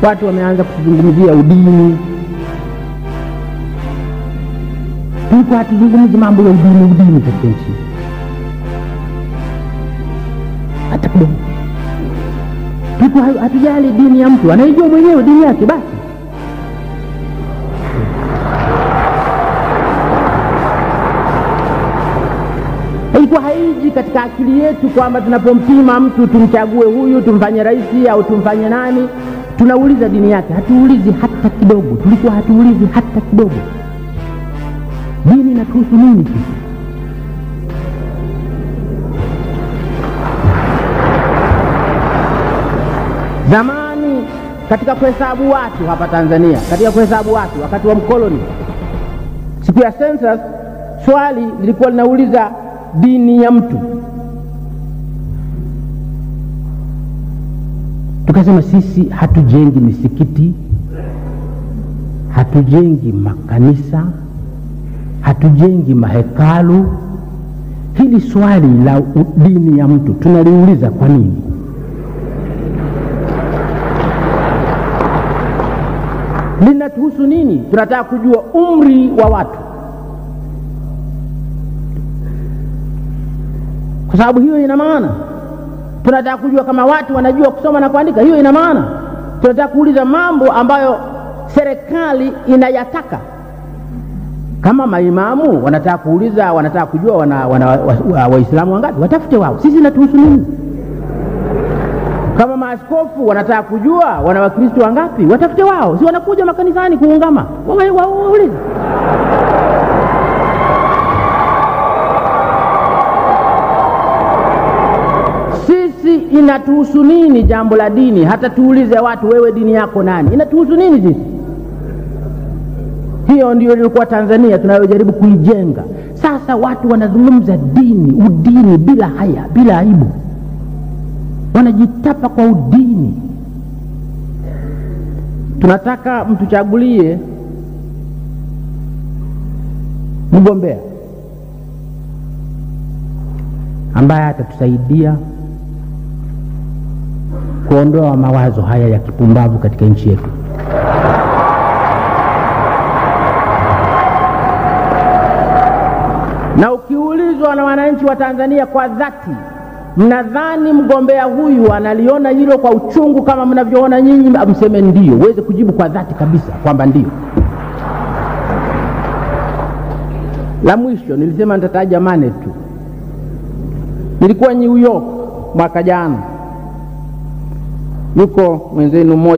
watu wameanza kuzungumzia udini. Tulikuwa hatuzungumzi mambo ya udini katika nchi hata kidogo. Tulikuwa hatujali dini ya mtu, anayejua mwenyewe dini yake basi. Ilikuwa haiji katika akili yetu kwamba tunapompima mtu tumchague huyu tumfanye rais au tumfanye nani, tunauliza dini yake. Hatuulizi hata kidogo. Tulikuwa hatuulizi hata kidogo. Dini inatuhusu nini sisi? Zamani katika kuhesabu watu hapa Tanzania, katika kuhesabu watu wakati wa mkoloni, siku ya census, swali lilikuwa linauliza dini ya mtu. Tukasema sisi hatujengi misikiti, hatujengi makanisa, hatujengi mahekalu. Hili swali la dini ya mtu tunaliuliza kwa nini? Linatuhusu nini? Tunataka kujua umri wa watu, kwa sababu hiyo ina maana. Tunataka kujua kama watu wanajua kusoma na kuandika, hiyo ina maana. Tunataka kuuliza mambo ambayo serikali inayataka. Kama maimamu wanataka kuuliza, wanataka kujua Waislamu wangapi, watafute wao, sisi natuhusu nini? Kama maaskofu wanataka kujua wana Wakristo wangapi, watafute wao, si wanakuja makanisani kuungama, waulize. Sisi inatuhusu nini jambo la dini? Hata tuulize watu, wewe dini yako nani? Inatuhusu nini sisi? Hiyo ndio ilikuwa Tanzania tunayojaribu kuijenga. Sasa watu wanazungumza dini, udini bila haya, bila aibu. Wanajitapa kwa udini. Tunataka mtuchagulie mgombea ambaye atatusaidia kuondoa mawazo haya ya kipumbavu katika nchi yetu. Na ukiulizwa na wananchi wa Tanzania kwa dhati, mnadhani mgombea huyu analiona hilo kwa uchungu kama mnavyoona nyinyi, mseme ndio. Uweze kujibu kwa dhati kabisa kwamba ndio. La mwisho nilisema nitataja mane tu. Nilikuwa New York mwaka jana. Yuko mwenzenu mmoja